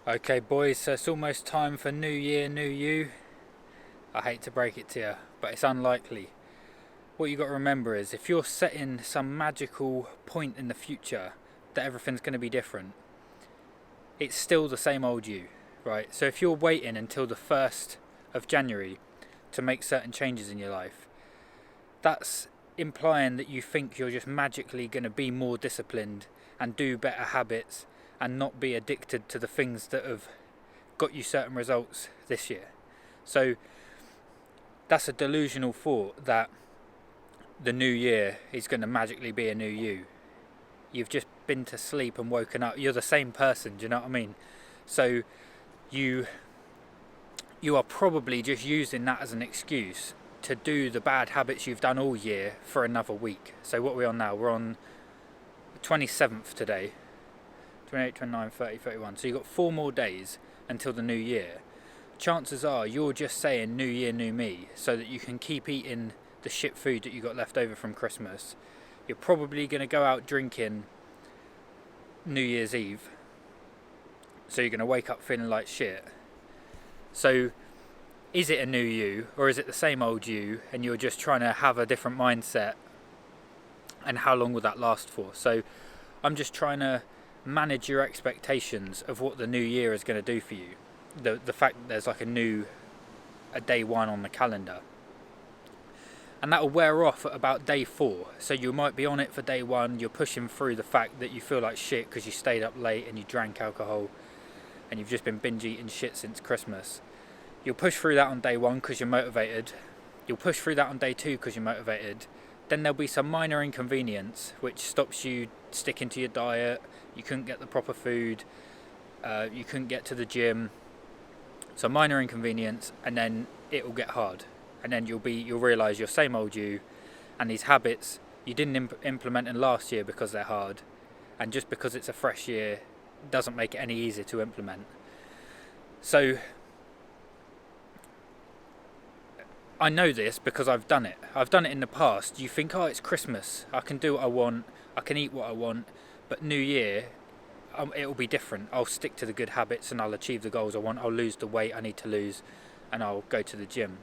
Okay, boys, so it's almost time for New Year, New You. I hate to break it to you, but it's unlikely. What you got to remember is if you're setting some magical point in the future that everything's going to be different, it's still the same old you, right? So if you're waiting until the 1st of January to make certain changes in your life, that's implying that you think you're just magically going to be more disciplined and do better habits and not be addicted to the things that have got you certain results this year. So that's a delusional thought that the new year is going to magically be a new you. You've just been to sleep and woken up. You're the same person, do you know what I mean? So you are probably just using that as an excuse to do the bad habits you've done all year for another week. So what are we on now? We're on the 27th today. 28, 29, 30, 31. So you've got 4 more days until the new year. Chances are you're just saying new year, new me so that you can keep eating the shit food that you got left over from Christmas. You're probably going to go out drinking New Year's Eve. So you're going to wake up feeling like shit. So is it a new you or is it the same old you and you're just trying to have a different mindset? And how long will that last for? So I'm just trying to manage your expectations of what the new year is going to do for you. The fact that there's like a day 1 on the calendar. And that will wear off at about day 4. So you might be on it for day 1, you're pushing through the fact that you feel like shit because you stayed up late and you drank alcohol and you've just been binge eating shit since Christmas. You'll push through that on day 1 because you're motivated. You'll push through that on day 2 because you're motivated. Then there'll be some minor inconvenience which stops you sticking to your diet. You couldn't get the proper food. You couldn't get to the gym. So minor inconvenience, and then it will get hard. And then you'll realise you're same old you, and these habits you didn't implement in last year because they're hard, and just because it's a fresh year doesn't make it any easier to implement. So I know this because I've done it. I've done it in the past. You think, oh, it's Christmas, I can do what I want, I can eat what I want, but New Year, it'll be different. I'll stick to the good habits and I'll achieve the goals I want. I'll lose the weight I need to lose, and I'll go to the gym.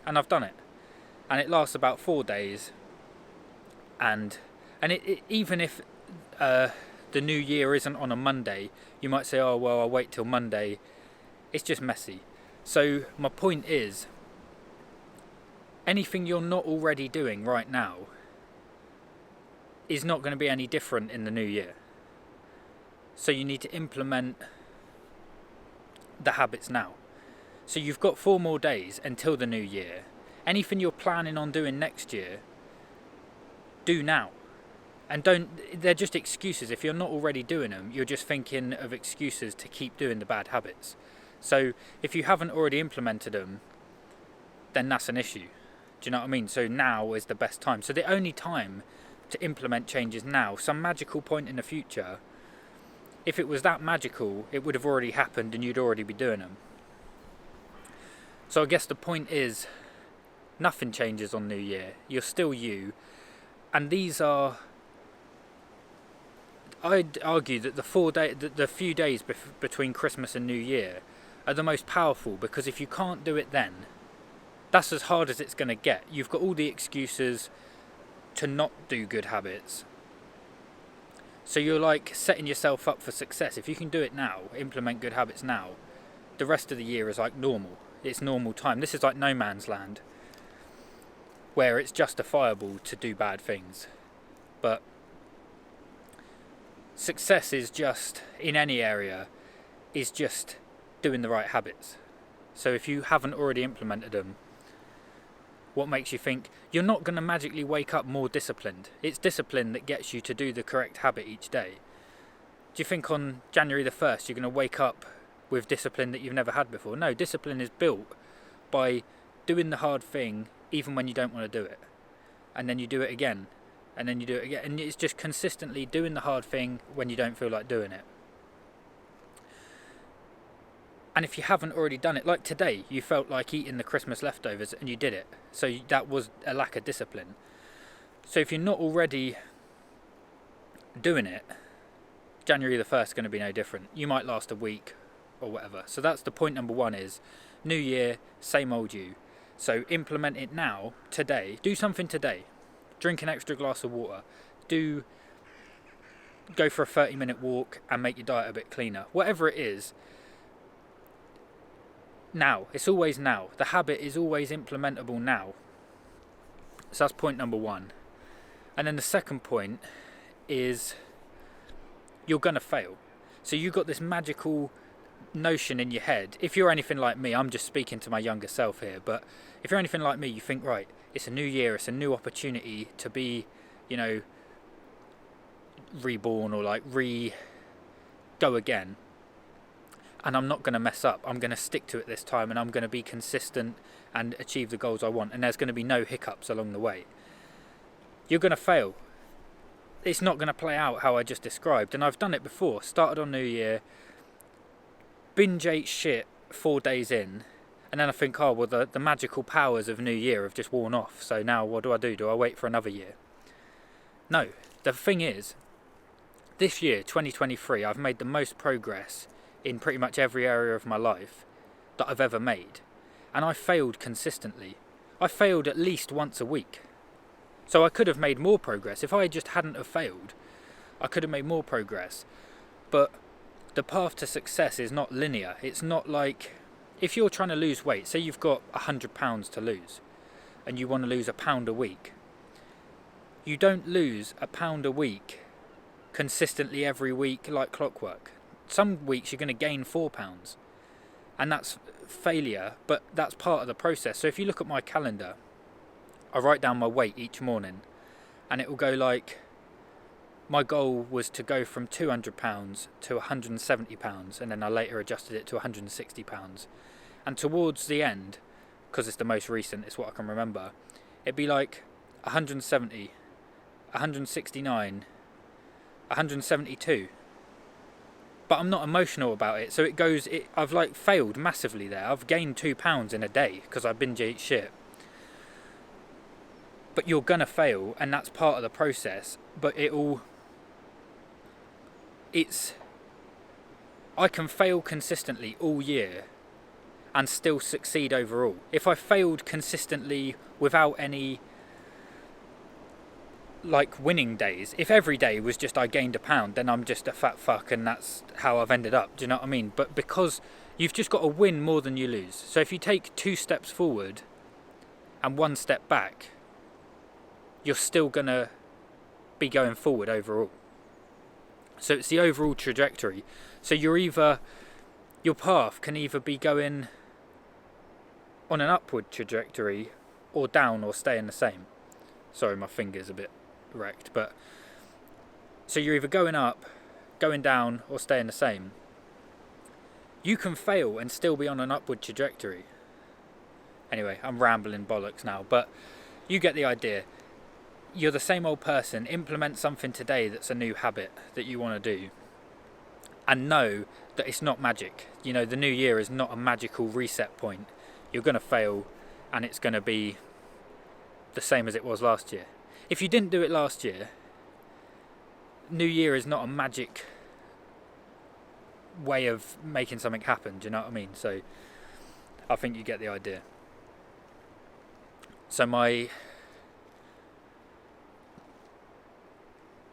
And I've done it, and it lasts about 4 days. And even if the new year isn't on a Monday, you might say, oh well, I'll wait till Monday. It's just messy. So my point is, anything you're not already doing right now is not going to be any different in the new year. So you need to implement the habits now. So you've got 4 more days until the new year. Anything you're planning on doing next year, do now. And they're just excuses. If you're not already doing them, you're just thinking of excuses to keep doing the bad habits. So if you haven't already implemented them, then that's an issue. Do you know what I mean? So now is the best time. So the only time to implement changes now. Some magical point in the future, if it was that magical, it would have already happened and you'd already be doing them. So I guess the point is, nothing changes on New Year. You're still you. And these are, I'd argue that the few days between Christmas and New Year are the most powerful, because if you can't do it then, that's as hard as it's going to get. You've got all the excuses to not do good habits. So you're like setting yourself up for success. If you can do it now, implement good habits now, the rest of the year is like normal. It's normal time. This is like no man's land, where it's justifiable to do bad things. But success is just, in any area, is just doing the right habits. So if you haven't already implemented them, what makes you think you're not going to magically wake up more disciplined? It's discipline that gets you to do the correct habit each day. Do you think on January the 1st you're going to wake up with discipline that you've never had before? No, discipline is built by doing the hard thing even when you don't want to do it. And then you do it again. And then you do it again. And it's just consistently doing the hard thing when you don't feel like doing it. And if you haven't already done it, like today, you felt like eating the Christmas leftovers and you did it. So that was a lack of discipline. So if you're not already doing it, January the 1st is going to be no different. You might last a week or whatever. So that's the point number one, is new year, same old you. So implement it now, today. Do something today. Drink an extra glass of water. Go for a 30-minute walk and make your diet a bit cleaner. Whatever it is, now. It's always now. The habit is always implementable now. So that's point number one. And then the second point is you're going to fail. So you've got this magical notion in your head. If you're anything like me, I'm just speaking to my younger self here, but if you're anything like me, you think, right, it's a new year, it's a new opportunity to be, reborn, or like go again. And I'm not going to mess up. I'm going to stick to it this time, and I'm going to be consistent and achieve the goals I want. And there's going to be no hiccups along the way. You're going to fail. It's not going to play out how I just described. And I've done it before. Started on New Year, binge ate shit 4 days in, and then I think, oh, well, the magical powers of New Year have just worn off. So now what do? Do I wait for another year? No. The thing is, this year, 2023, I've made the most progress in pretty much every area of my life that I've ever made. And I failed consistently. I failed at least once a week. So I could have made more progress. If I just hadn't have failed, I could have made more progress. But the path to success is not linear. It's not like, if you're trying to lose weight, say you've got £100 to lose, and you want to lose £1 a week. You don't lose £1 a week consistently every week like clockwork. Some weeks you're going to gain £4, and that's failure, but that's part of the process. So if you look at my calendar, I write down my weight each morning, and it will go like, my goal was to go from £200 to £170, and then I later adjusted it to £160. And towards the end, because it's the most recent, it's what I can remember, it'd be like 170, 169, 172. But I'm not emotional about it, so it goes, I've like failed massively there. I've gained £2 in a day because I binge eat shit. But you're gonna fail, and that's part of the process. But I can fail consistently all year and still succeed overall. If I failed consistently without any like winning days, if every day was just I gained £1, then I'm just a fat fuck, and that's how I've ended up. Do you know what I mean? But because you've just got to win more than you lose. So if you take 2 steps forward and 1 step back, you're still gonna be going forward overall. So it's the overall trajectory. So your path can either be going on an upward trajectory, or down, or staying the same. Sorry, my finger's a bit wrecked, but so you're either going up, going down, or staying the same. You can fail and still be on an upward trajectory. Anyway, I'm rambling bollocks now, but you get the idea. You're the same old person. Implement something today that's a new habit that you want to do, and know that it's not magic. The new year is not a magical reset point. You're going to fail, and it's going to be the same as it was last year. If you didn't do it last year, New Year is not a magic way of making something happen. Do you know what I mean? So I think you get the idea. So my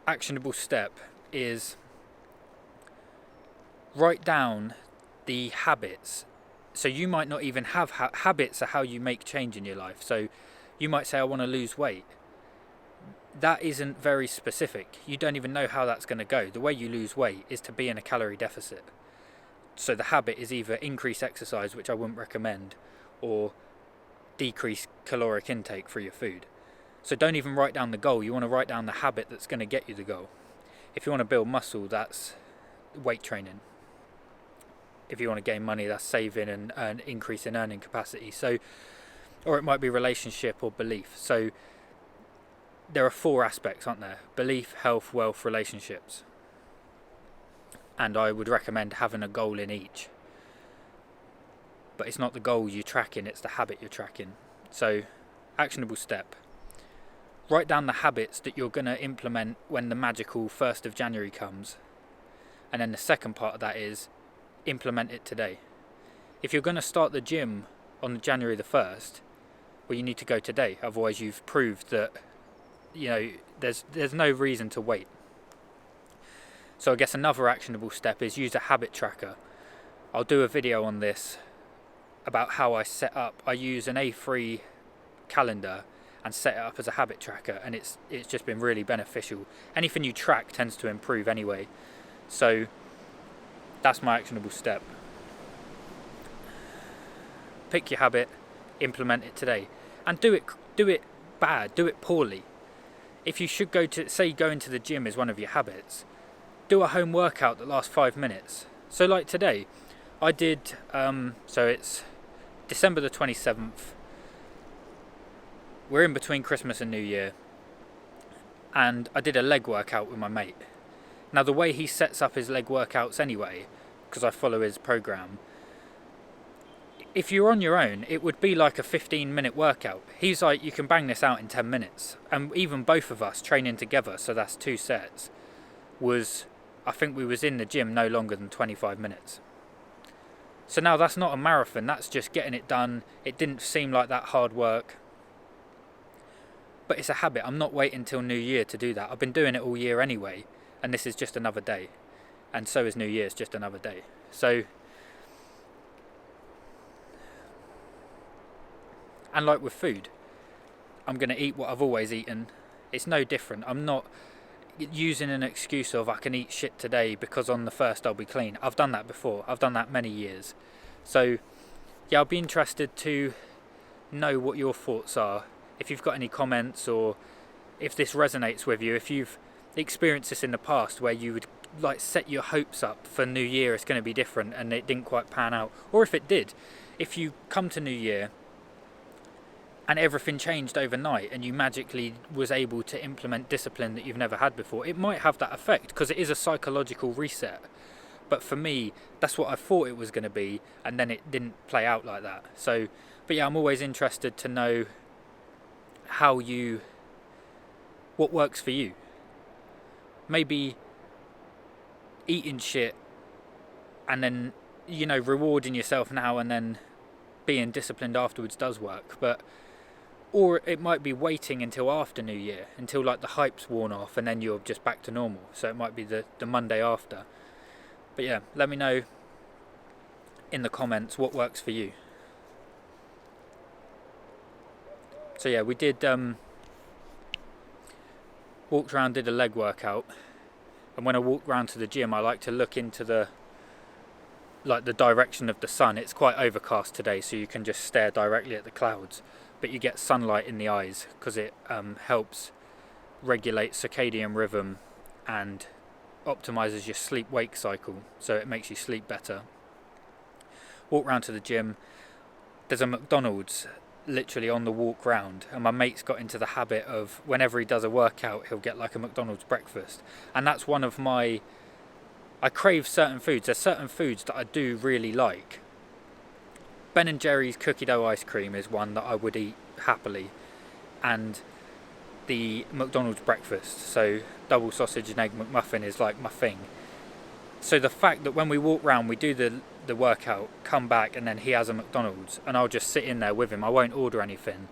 actionable step is write down the habits. So you might not even have habits are how you make change in your life. So you might say, I want to lose weight. That isn't very specific. You don't even know how that's going to go. The way you lose weight is to be in a calorie deficit. So the habit is either increase exercise, which I wouldn't recommend, or decrease caloric intake through your food. So don't even write down the goal. You want to write down the habit that's going to get you the goal. If you want to build muscle, that's weight training. If you want to gain money, that's saving and increase in earning capacity. So, or it might be relationship or belief. So there are 4 aspects, aren't there? Belief, health, wealth, relationships. And I would recommend having a goal in each. But it's not the goal you're tracking, it's the habit you're tracking. So, actionable step. Write down the habits that you're going to implement when the magical 1st of January comes. And then the second part of that is implement it today. If you're going to start the gym on January the 1st, well, you need to go today. Otherwise, you've proved that, you know, there's no reason to wait. So I guess another actionable step is use a habit tracker. I'll do a video on this about how I set up. I use an A3 calendar and set it up as a habit tracker, and it's just been really beneficial. Anything you track tends to improve anyway. So that's my actionable step. Pick your habit, implement it today, and do it bad, do it poorly. If you should go into the gym is one of your habits, do a home workout that lasts 5 minutes. So like today, I did, so it's December the 27th, we're in between Christmas and New Year, and I did a leg workout with my mate. Now the way he sets up his leg workouts anyway, because I follow his program, if you're on your own, it would be like a 15-minute workout. He's like, you can bang this out in 10 minutes. And even both of us training together, so that's 2 sets, I think we was in the gym no longer than 25 minutes. So now that's not a marathon, that's just getting it done. It didn't seem like that hard work. But it's a habit. I'm not waiting till New Year to do that. I've been doing it all year anyway, and this is just another day. And so is New Year's just another day. So, and like with food, I'm going to eat what I've always eaten. It's no different. I'm not using an excuse of I can eat shit today because on the 1st I'll be clean. I've done that before. I've done that many years. So yeah, I'll be interested to know what your thoughts are. If you've got any comments, or if this resonates with you, if you've experienced this in the past where you would like set your hopes up for New Year, it's going to be different, and it didn't quite pan out. Or if it did, if you come to New Year and everything changed overnight and you magically was able to implement discipline that you've never had before, it might have that effect because it is a psychological reset. But for me, that's what I thought it was going to be, and then it didn't play out like that. So, but yeah, I'm always interested to know what works for you. Maybe eating shit and then, you know, rewarding yourself now and then being disciplined afterwards does work. Or it might be waiting until after New Year, until like the hype's worn off, and then you're just back to normal. So it might be the Monday after. But yeah, let me know in the comments what works for you. So yeah, we did walked around, did a leg workout, and when I walk around to the gym, I like to look into the direction of the sun. It's quite overcast today, so you can just stare directly at the clouds, but you get sunlight in the eyes because it helps regulate circadian rhythm and optimizes your sleep-wake cycle, so it makes you sleep better. Walk round to the gym. There's a McDonald's literally on the walk round, and my mate's got into the habit of whenever he does a workout, he'll get like a McDonald's breakfast, and that's one of I crave certain foods. There's certain foods that I do really like. Ben & Jerry's cookie dough ice cream is one that I would eat happily, and the McDonald's breakfast, so double sausage and egg McMuffin, is like my thing. So the fact that when we walk round, we do the workout, come back, and then he has a McDonald's, and I'll just sit in there with him. I won't order anything.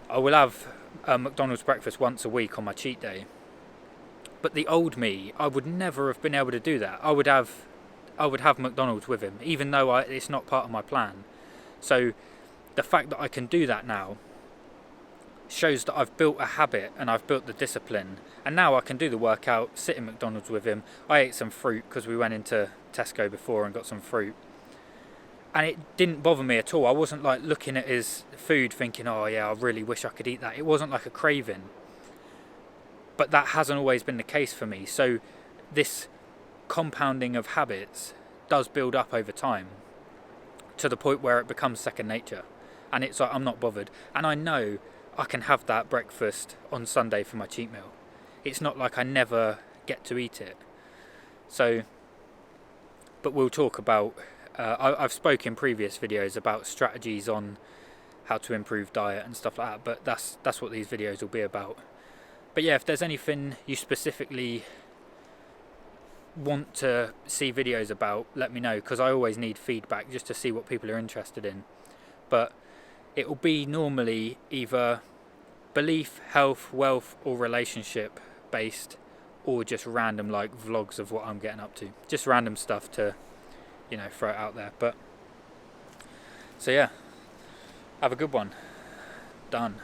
I will have a McDonald's breakfast once a week on my cheat day. But the old me, I would never have been able to do that. I would have McDonald's with him, even though it's not part of my plan. So the fact that I can do that now shows that I've built a habit and I've built the discipline, and now I can do the workout, sit in McDonald's with him. I ate some fruit because we went into Tesco before and got some fruit, and it didn't bother me at all. I wasn't like looking at his food thinking, oh yeah, I really wish I could eat that. It wasn't like a craving, but that hasn't always been the case for me. So this compounding of habits does build up over time to the point where it becomes second nature, and it's like I'm not bothered, and I know I can have that breakfast on Sunday for my cheat meal. It's not like I never get to eat it. So, but we'll talk about, I've spoken in previous videos about strategies on how to improve diet and stuff like that, but that's what these videos will be about. But yeah, if there's anything you specifically want to see videos about, let me know, because I always need feedback just to see what people are interested in. But it will be normally either belief, health, wealth or relationship based, or just random like vlogs of what I'm getting up to, just random stuff to, you know, throw it out there. But so yeah, have a good one. Done.